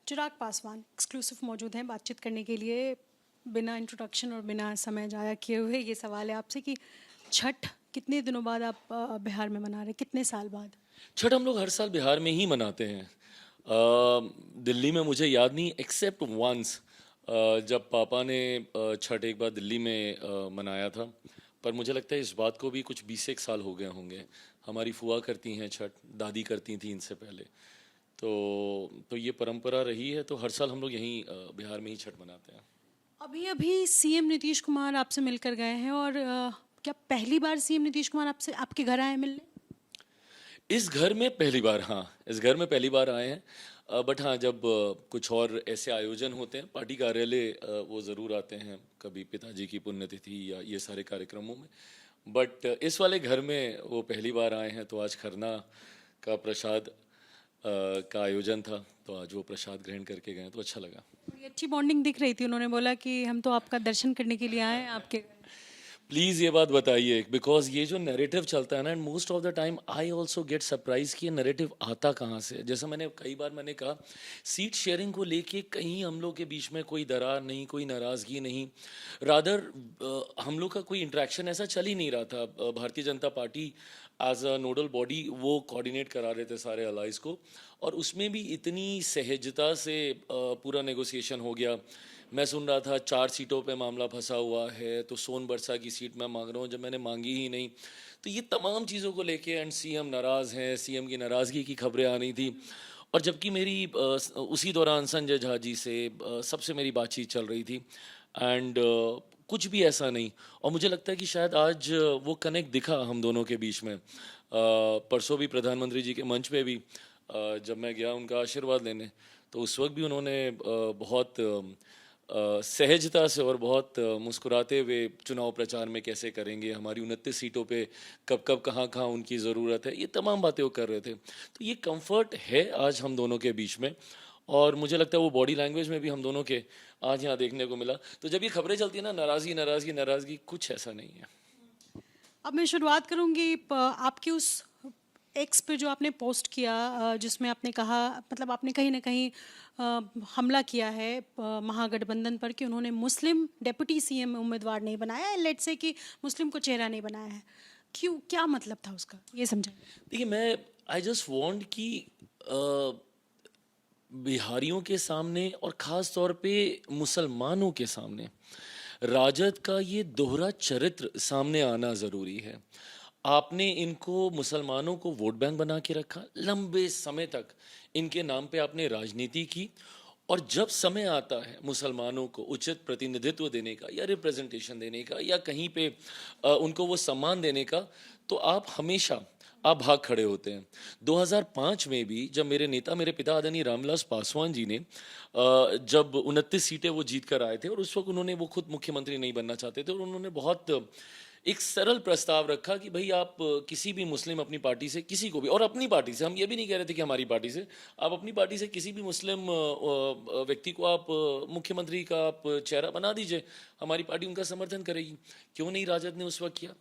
Chirag Paswan exclusive मौजूद हैं बातचीत करने के लिए। बिना इंट्रोडक्शन और बिना समय जाया किए हुए ये सवाल है आपसे कि छठ कितने दिनों बाद आप बिहार में मना रहे हैं, कितने साल बाद? छठ हम लोग हर साल बिहार में ही मनाते हैं। दिल्ली में मुझे याद नहीं एक्सेप्ट वंस जब पापा ने छठ एक बार दिल्ली में मनाया था। पर मुझे लगता है इस बात को भी कुछ 20 एक साल हो गए होंगे। हमारी फुआ करती हैं छठ, दादी करती थी इनसे पहले। तो ये परंपरा रही है, तो हर साल हम लोग यहीं बिहार में ही छठ मनाते हैं। अभी अभी सीएम नीतीश कुमार आपसे मिलकर गए हैं और क्या पहली बार सीएम नीतीश कुमार आपसे आपके घर आए मिलने? इस घर में पहली बार, हाँ, इस घर में पहली बार आए हैं। बट हाँ, जब कुछ और ऐसे आयोजन होते हैं पार्टी कार्यालय, वो ज़रूर आते हैं, कभी पिताजी की पुण्यतिथि या ये सारे कार्यक्रमों में। बट इस वाले घर में वो पहली बार आए हैं, तो आज खरना का प्रसाद का आयोजन था, तो आज वो प्रसाद ग्रहण करके गए, तो अच्छा लगा। बड़ी अच्छी बॉन्डिंग दिख रही थी। उन्होंने बोला कि हम तो आपका दर्शन करने के लिए आए हैं आपके घर। प्लीज़ ये बात बताइए, बिकॉज ये जो नैरेटिव चलता है ना, and most of the time I also get surprise कि ये नैरेटिव आता कहाँ से। जैसा मैंने कई बार मैंने कहा, सीट शेयरिंग को लेके कहीं हम लोग के बीच में कोई दरार नहीं, कोई नाराज़गी नहीं। रादर हम लोग का कोई इंटरेक्शन ऐसा चल ही नहीं रहा था। Bharatiya Janata Party as a nodal body वो कोऑर्डिनेट करा रहे थे सारे अलाइज को, और उसमें भी इतनी सहजता से पूरा नेगोशिएशन हो गया। मैं सुन रहा था 4 सीटों पे मामला फंसा हुआ है, तो सोन बरसा की सीट मैं मांग रहा हूँ जब मैंने मांगी ही नहीं। तो ये तमाम चीज़ों को लेके एंड सीएम नाराज़ हैं, सीएम की नाराज़गी की खबरें आ रही थी। और जबकि मेरी उसी दौरान संजय झा जी से सबसे मेरी बातचीत चल रही थी, एंड कुछ भी ऐसा नहीं। और मुझे लगता है कि शायद आज वो कनेक्ट दिखा हम दोनों के बीच में। परसों भी प्रधानमंत्री जी के मंच पे भी जब मैं गया उनका आशीर्वाद लेने, तो उस वक्त भी उन्होंने बहुत सहजता से और बहुत मुस्कुराते हुए चुनाव प्रचार में कैसे करेंगे, हमारी 29 सीटों पे कब कब कहाँ कहाँ उनकी ज़रूरत है, ये तमाम बातें वो कर रहे थे। तो ये कंफर्ट है आज हम दोनों के बीच में। और मुझे लगता है वो बॉडी लैंग्वेज में भी हम दोनों के आज यहाँ देखने को मिला। तो जब ये खबरें चलती है ना, नाराज़गी नाराज़गी नाराज़गी, कुछ ऐसा नहीं है। अब मैं शुरुआत करूंगी आपकी उस एक्स पे जो आपने पोस्ट किया, जिसमें आपने कहा, मतलब आपने कहीं ना कहीं हमला किया है महागठबंधन पर कि उन्होंने मुस्लिम डेप्यूटी सीएम उम्मीदवार नहीं बनाया है, लेट्स से कि मुस्लिम को चेहरा नहीं बनाया है। क्यों, क्या मतलब था उसका, ये समझाइए। देखिए, मैं आई जस्ट वांट कि अ, बिहारियों के सामने और ख़ास तौर पे मुसलमानों के सामने राजद का ये दोहरा चरित्र सामने आना ज़रूरी है। आपने इनको, मुसलमानों को वोट बैंक बना के रखा, लंबे समय तक इनके नाम पे आपने राजनीति की, और जब समय आता है मुसलमानों को उचित प्रतिनिधित्व देने का या रिप्रेजेंटेशन देने का या कहीं पे उनको वो सम्मान देने का, तो आप हमेशा आप भाग खड़े होते हैं। 2005 में भी जब मेरे नेता, मेरे पिता आदरणीय रामविलास पासवान जी ने जब 29 सीटें वो जीत कर आए थे, और उस वक्त उन्होंने, वो खुद मुख्यमंत्री नहीं बनना चाहते थे, और उन्होंने बहुत एक सरल प्रस्ताव रखा कि भाई आप किसी भी मुस्लिम अपनी पार्टी से, किसी को भी, और अपनी पार्टी से, हम ये भी नहीं कह रहे थे कि हमारी पार्टी से, आप अपनी पार्टी से किसी भी मुस्लिम व्यक्ति को आप मुख्यमंत्री का आप चेहरा बना दीजिए, हमारी पार्टी उनका समर्थन करेगी। क्यों नहीं राजद ने उस वक्त किया?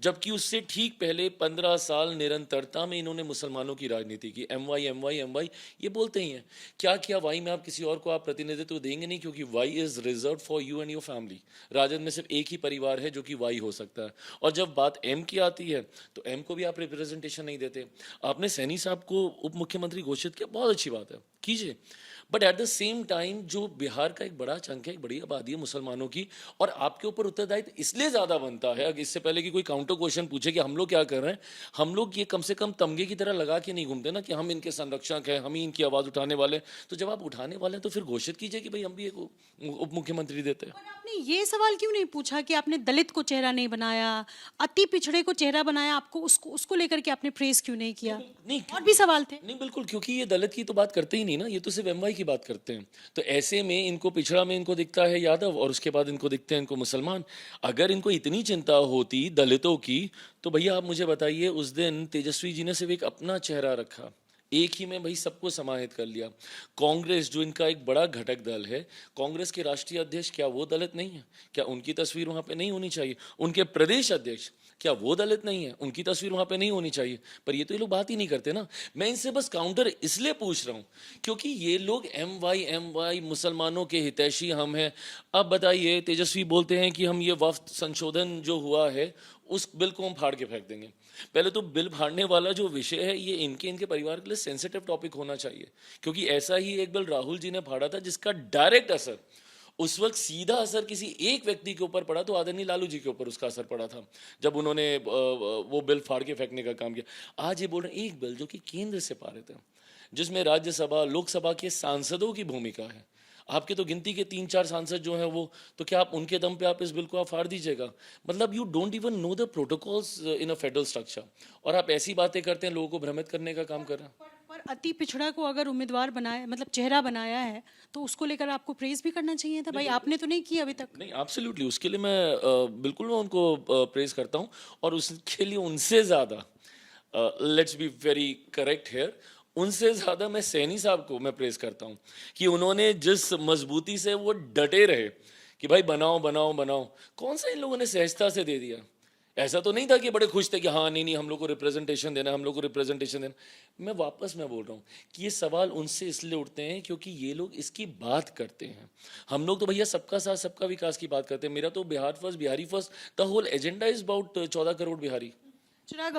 जबकि उससे ठीक पहले 15 साल निरंतरता में इन्होंने मुसलमानों की राजनीति की। M Y M Y M Y ये बोलते ही हैं। क्या किया वाई में? आप किसी और को आप प्रतिनिधित्व देंगे नहीं, क्योंकि Y is reserve for you and your family. RJD में सिर्फ एक ही परिवार है जो कि वाई हो सकता है। और जब बात एम की आती है, तो एम को भी आप रिप्रेजेंटेशन नहीं देते। आपने सैनी साहब को उप मुख्यमंत्री घोषित किया, बहुत अच्छी बात है, कीजिए। But at the same time जो बिहार का एक बड़ा चंक है, एक बड़ी आबादी है मुसलमानों की, और आपके ऊपर उत्तरदायित्व इसलिए ज़्यादा बनता है, अगर इससे पहले कि कोई काउंटर क्वेश्चन पूछे कि हम लोग क्या कर रहे हैं, हम लोग ये कम से कम तमगे की तरह लगा के नहीं घूमते ना कि हम इनके संरक्षक हैं, हम ही इनकी आवाज़ उठाने वाले हैं। तो जब आप उठाने वाले हैं, तो फिर घोषित कीजिए कि भाई हम भी एक उप मुख्यमंत्री देते हैं। और आपने ये सवाल क्यों नहीं पूछा कि आपने दलित को चेहरा नहीं बनाया, अति पिछड़े को चेहरा बनाया, आपको उसको उसको लेकर के आपने प्रेस क्यों नहीं किया? नहीं, और भी सवाल थे। नहीं, बिल्कुल, क्योंकि ये दलित की तो बात करते ही नहीं ना, ये तो सिर्फ एमवाई की बात करते हैं। तो ऐसे में इनको पिछड़ा में इनको दिखता है यादव, और उसके बाद इनको दिखते हैं इनको मुसलमान। अगर इनको इतनी चिंता होती दलितों की, तो भैया आप मुझे बताइए, उस दिन तेजस्वी जी ने सिर्फ एक अपना चेहरा रखा, एक ही में भाई सबको समाहित कर लिया। कांग्रेस जो इनका एक बड़ा घटक दल है, कांग्रेस के राष्ट्रीय अध्यक्ष क्या वो दलित नहीं है? क्या उनकी तस्वीर वहाँ पे नहीं होनी चाहिए? उनके प्रदेश अध्यक्ष क्या वो दलित नहीं है? उनकी तस्वीर वहां पे नहीं होनी चाहिए? पर ये तो ये लोग बात ही नहीं करते ना। मैं इनसे बस काउंटर इसलिए पूछ रहा हूँ क्योंकि ये लोग एम वाई मुसलमानों के हितैषी हम हैं। अब बताइए, तेजस्वी बोलते हैं कि हम ये वफ्त संशोधन जो हुआ है उस बिल को हम फाड़ के फेंक देंगे। पहले तो बिल फाड़ने वाला जो विषय है ये इनके परिवार के लिए सेंसिटिव टॉपिक होना चाहिए, क्योंकि ऐसा ही एक बिल राहुल जी ने फाड़ा था जिसका डायरेक्ट असर, उस वक्त सीधा असर किसी एक व्यक्ति के ऊपर पड़ा तो आदरणीय लालू जी के ऊपर उसका असर पड़ा था, जब उन्होंने वो बिल फाड़ के फेंकने का काम किया। आज ये बोल रहे हैं एक बिल जो कि केंद्र से पारित है, जिसमें राज्यसभा लोकसभा के सांसदों की भूमिका है। आपके तो गिनती के 3-4 सांसद जो हैं वो, तो क्या आप उनके दम पे आप इस बिल को आप फाड़ दीजिएगा? मतलब you don't even know the protocols in a federal structure, और आप ऐसी बातें करते हैं, लोगों को भ्रमित करने का काम कर रहे हैं। पर अति पिछड़ा को अगर उम्मीदवार बनाया, मतलब चेहरा बनाया है, तो उसको लेकर आपको प्रेज भी करना चाहिए था भाई, आपने तो नहीं किया अभी तक। नहीं, एब्सोल्युटली, उसके लिए मैं बिल्कुल मैं उनको प्रेज करता हूँ, और उसके लिए उनसे ज़्यादा, let's be very correct here, उनसे ज़्यादा मैं सैनी साहब को मैं प्रेज करता हूँ कि उन्होंने जिस मजबूती से वो डटे रहे कि भाई बनाओ बनाओ बनाओ। कौन सा इन लोगों ने सहजता से दे दिया? ऐसा तो नहीं था कि बड़े खुश थे कि हाँ नहीं नहीं हम लोग को रिप्रेजेंटेशन देना, हम लोग को रिप्रेजेंटेशन देना। मैं बोल रहा हूँ कि ये सवाल उनसे इसलिए उठते हैं क्योंकि ये लोग इसकी बात करते हैं। हम लोग तो भैया सबका साथ सबका विकास की बात करते हैं। मेरा तो Bihar first, Bihari first, the whole agenda is about 14 crore Bihari. Chirag,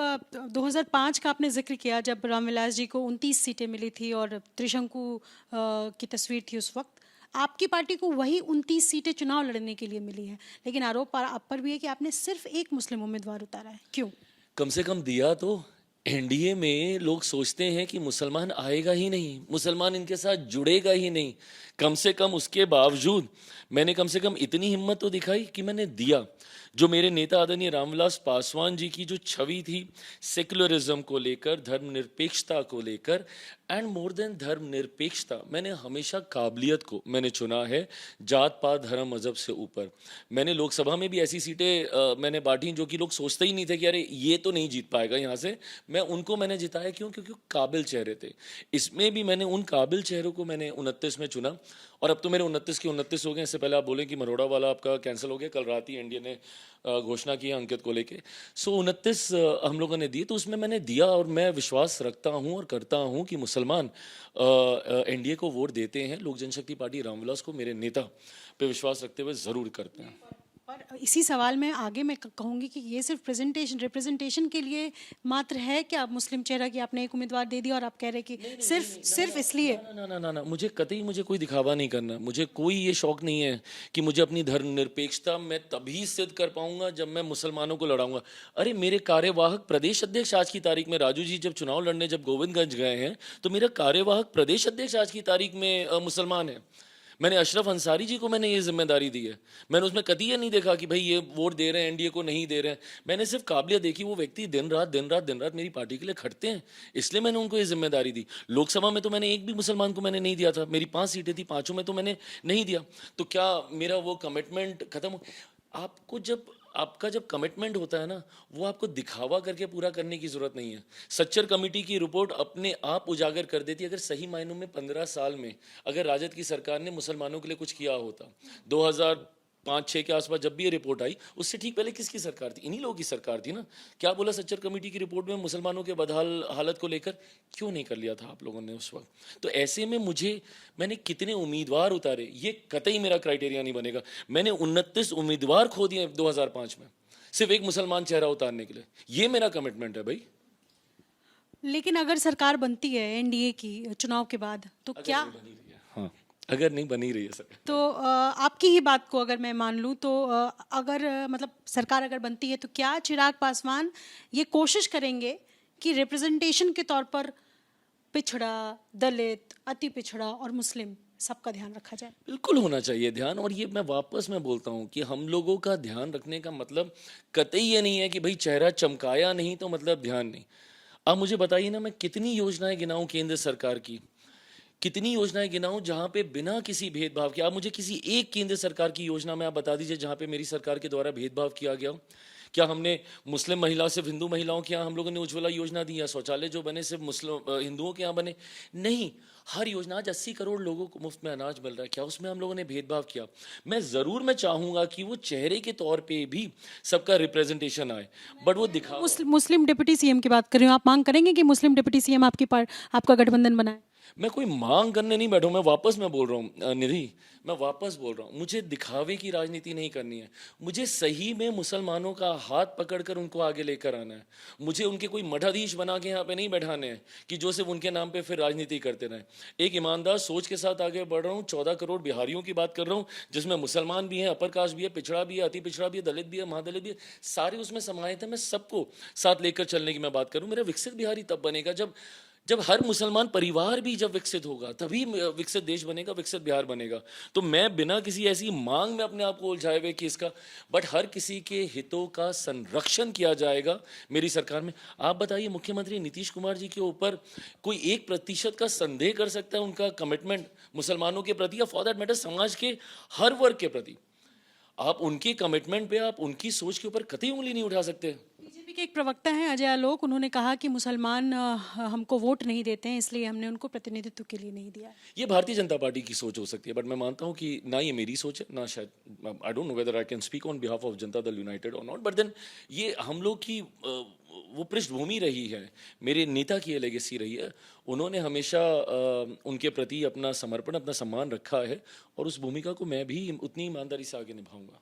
2005 का आपने जिक्र किया जब रामविलास जी को 29 सीटें मिली थी और त्रिशंकु की तस्वीर थी उस वक्त। आपकी पार्टी को वही 29 सीटें चुनाव लड़ने के लिए मिली है, लेकिन आरोप आप पर भी है कि आपने सिर्फ एक मुस्लिम उम्मीदवार उतारा है, क्यों? कम से कम दिया तो। एनडीए में लोग सोचते हैं कि मुसलमान आएगा ही नहीं, मुसलमान इनके साथ जुड़ेगा ही नहीं। कम से कम उसके बावजूद मैंने कम से कम इतनी हिम्मत तो दिखाई कि मैंने दिया। जो मेरे नेता आदरणीय रामविलास पासवान जी की जो छवि थी सेक्युलरिज्म को लेकर, धर्मनिरपेक्षता को लेकर, एंड मोर देन धर्मनिरपेक्षता, मैंने हमेशा काबिलियत को मैंने चुना है, जात पात धर्म मजहब से ऊपर। मैंने लोकसभा में भी ऐसी सीटें मैंने बांटी जो कि लोग सोचते ही नहीं थे कि अरे ये तो नहीं जीत पाएगा यहाँ से, मैं उनको मैंने जिताया। क्यों? क्योंकि वो काबिल चेहरे थे। इसमें भी मैंने उन काबिल चेहरों को मैंने 29 में चुना, और अब तो मेरे 29 के 29 हो गए। इससे पहले आप बोलें कि मरोड़ा वाला आपका कैंसिल हो गया, कल रात ही एनडीए ने घोषणा की अंकित को लेके। सो 29 हम लोगों ने दिए, तो उसमें मैंने दिया, और मैं विश्वास रखता हूं और करता हूं कि मुसलमान एनडीए को वोट देते हैं। लोक जनशक्ति पार्टी रामविलास को मेरे नेता पे विश्वास रखते हुए ज़रूर करते हैं। पर इसी सवाल में आगे मैं कहूंगी कि ये सिर्फ रिप्रेजेंटेशन के लिए मात्र है क्या? मुस्लिम चेहरा की आपने एक उम्मीदवार दे दिया और आप कह रहे कि सिर्फ इसलिए? ना ना ना ना, मुझे कतई मुझे कोई दिखावा नहीं करना। मुझे कोई ये शौक नहीं है कि मुझे अपनी धर्मनिरपेक्षता मैं तभी सिद्ध कर पाऊंगा जब मैं मुसलमानों को लड़ाऊंगा। अरे मेरे कार्यवाहक प्रदेश अध्यक्ष आज की तारीख में, राजू जी जब चुनाव लड़ने जब गोविंदगंज गए हैं, तो मेरा कार्यवाहक प्रदेश अध्यक्ष आज की तारीख में मुसलमान है। मैंने अशरफ अंसारी जी को मैंने ये जिम्मेदारी दी है। मैंने उसमें कभी ये नहीं देखा कि भाई ये वोट दे रहे हैं एनडीए को, नहीं दे रहे हैं। मैंने सिर्फ काबिलियत देखी। वो व्यक्ति दिन रात मेरी पार्टी के लिए खटते हैं, इसलिए मैंने उनको ये जिम्मेदारी दी। लोकसभा में तो मैंने एक भी मुसलमान को मैंने नहीं दिया था। मेरी 5 सीटें थी, 5 में तो मैंने नहीं दिया। तो क्या मेरा वो कमिटमेंट खत्म हो? आपको जब आपका जब कमिटमेंट होता है ना, वो आपको दिखावा करके पूरा करने की जरूरत नहीं है। सच्चर कमेटी की रिपोर्ट अपने आप उजागर कर देती है। अगर सही मायनों में 15 साल में अगर राजद की सरकार ने मुसलमानों के लिए कुछ किया होता, 2005-6 के आसपास जब भी ये रिपोर्ट आई, उससे ठीक पहले किसकी सरकार थी? इन्हीं लोगों की सरकार थी ना। क्या बोला सच्चर कमेटी की रिपोर्ट में मुसलमानों के बदहाल हालत को लेकर? क्यों नहीं कर लिया था आप लोगों ने उस वक्त? तो ऐसे में मैंने कितने उम्मीदवार उतारे, ये कतई मेरा क्राइटेरिया नहीं बनेगा। मैंने 29 उम्मीदवार खो दिए 2005 में, सिर्फ एक मुसलमान चेहरा उतारने के लिए। ये मेरा कमिटमेंट है भाई। लेकिन अगर सरकार बनती है एनडीए की चुनाव के बाद, तो क्या? हाँ, अगर नहीं बनी रही है सर, तो आपकी ही बात को अगर मैं मान लूँ तो अगर मतलब सरकार अगर बनती है, तो क्या चिराग पासवान ये कोशिश करेंगे कि रिप्रेजेंटेशन के तौर पर पिछड़ा, दलित, अति पिछड़ा और मुस्लिम सबका ध्यान रखा जाए? बिल्कुल होना चाहिए ध्यान। और ये मैं बोलता हूँ कि हम लोगों का ध्यान रखने का मतलब कतई ये नहीं है कि भाई चेहरा चमकाया नहीं तो मतलब ध्यान नहीं। आप मुझे बताइए ना, मैं कितनी योजनाएं गिनाऊं केंद्र सरकार की, कितनी योजनाएं गिनाऊं जहां पे बिना किसी भेदभाव के। आप मुझे किसी एक केंद्र सरकार की योजना में आप बता दीजिए जहां पे मेरी सरकार के द्वारा भेदभाव किया गया हो। क्या हमने मुस्लिम महिला सिर्फ हिंदू महिलाओं के यहाँ हम लोगों ने उज्ज्वला योजना दी, या शौचालय जो बने सिर्फ मुस्लिम हिंदुओं के यहाँ बने? नहीं। हर योजना आज 80 करोड़ लोगों को मुफ्त में अनाज मिल रहा है, क्या उसमें हम लोगों ने भेदभाव किया? मैं चाहूंगा कि वो चेहरे के तौर पे भी सबका रिप्रेजेंटेशन आए, बट वो दिखा मुस्लिम डिप्टी सीएम की बात कर रही हूँ, आप मांग करेंगे कि मुस्लिम डिप्टी सीएम आपका गठबंधन बनाए? मैं कोई मांग करने नहीं बैठा हूं, मैं बोल रहा हूँ निधि, मैं वापस बोल रहा हूँ, मुझे दिखावे की राजनीति नहीं करनी है। मुझे सही में मुसलमानों का हाथ पकड़कर उनको आगे लेकर आना है। मुझे उनके कोई मठाधीश बना के यहाँ पे नहीं बैठाने हैं कि जो सिर्फ उनके नाम पे फिर राजनीति करते रहें। एक ईमानदार सोच के साथ आगे बढ़ रहा हूँ। 14 करोड़ बिहारियों की बात कर रहा हूँ, जिसमें मुसलमान भी हैं, अपर कास्ट भी है, पिछड़ा भी है, अति पिछड़ा भी है, दलित भी है, महादलित भी है, सारे उसमें समाहित है। मैं सबको साथ लेकर चलने की मैं बात करूँ। मेरा विकसित बिहारी तब बनेगा जब हर मुसलमान परिवार भी जब विकसित होगा, तभी विकसित देश बनेगा, विकसित बिहार बनेगा। तो मैं बिना किसी ऐसी मांग में अपने आप को उलझाए हुए कि इसका, बट हर किसी के हितों का संरक्षण किया जाएगा मेरी सरकार में। आप बताइए, मुख्यमंत्री नीतीश कुमार जी के ऊपर कोई 1% का संदेह कर सकता है उनका कमिटमेंट मुसलमानों के प्रति, या फॉर दैट मैटर समाज के हर वर्ग के प्रति? आप उनके कमिटमेंट पे, आप उनकी सोच के ऊपर कतई उंगली नहीं उठा सकते। बीजेपी के एक प्रवक्ता हैं अजय आलोक, उन्होंने कहा कि मुसलमान हमको वोट नहीं देते हैं, इसलिए हमने उनको प्रतिनिधित्व के लिए नहीं दिया है। ये भारतीय जनता पार्टी की सोच हो सकती है, बट मैं मानता हूँ कि ना ये मेरी सोच है, ना शायद, I don't know whether I can speak on behalf of Janata Dal United और नॉट, बट देन ये हम लोग की वो पृष्ठभूमि रही है, मेरे नेता की ये लेगेसी रही है। उन्होंने हमेशा उनके प्रति अपना समर्पण, अपना सम्मान रखा है, और उस भूमिका को मैं भी उतनी ईमानदारी से आगे निभाऊंगा।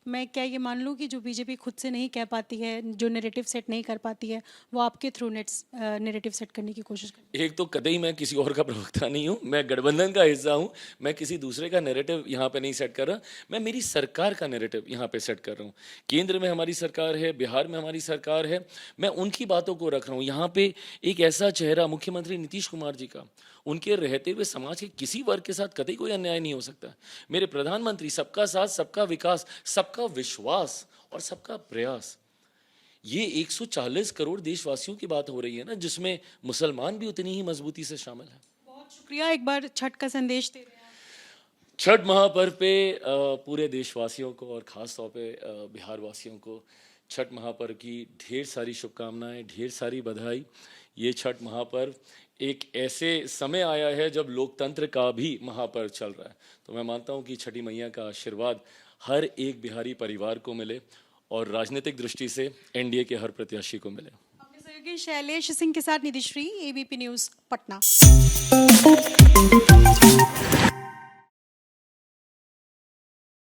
मैं क्या ये मान लूँ कि जो बीजेपी खुद से नहीं कह पाती है, जो नैरेटिव सेट नहीं कर पाती है, वो आपके थ्रू नैरेटिव सेट करने की कोशिश करती है? एक तो कतई मैं किसी और का प्रवक्ता नहीं हूँ, मैं गठबंधन का हिस्सा हूँ। मैं किसी दूसरे का नैरेटिव यहाँ पे नहीं सेट कर रहा, मैं मेरी सरकार का नैरेटिव यहाँ पे सेट कर रहा हूँ। केंद्र में हमारी सरकार है, बिहार में हमारी सरकार है, मैं उनकी बातों को रख रहा हूँ। यहाँ पे एक ऐसा चेहरा मुख्यमंत्री नीतीश कुमार जी का, उनके रहते हुए समाज के किसी वर्ग के साथ कतई कोई अन्याय नहीं हो सकता। मेरे प्रधानमंत्री सबका साथ, सबका विकास, सबका विश्वास और सबका प्रयास, ये 140 करोड़ देशवासियों की बात हो रही है ना, जिसमें मुसलमान भी उतनी ही मजबूती से शामिल है। बहुत शुक्रिया, एक बार छठ का संदेश दे रहे हैं आप। छठ महापर्व पे पूरे देशवासियों को और ख़ास तौर पे बिहार वासियों को छठ महापर्व की ढेर सारी शुभकामनाएं, ढेर सारी बधाई। ये छठ महापर्व एक ऐसे समय आया है जब लोकतंत्र का भी महापर्व चल रहा है, तो मैं मानता हूँ कि छठी मैया का आशीर्वाद हर एक बिहारी परिवार को मिले और राजनीतिक दृष्टि से एनडीए के हर प्रत्याशी को मिले। अपने सहयोगी शैलेश सिंह के साथ निधिश्री, एबीपी न्यूज़ पटना।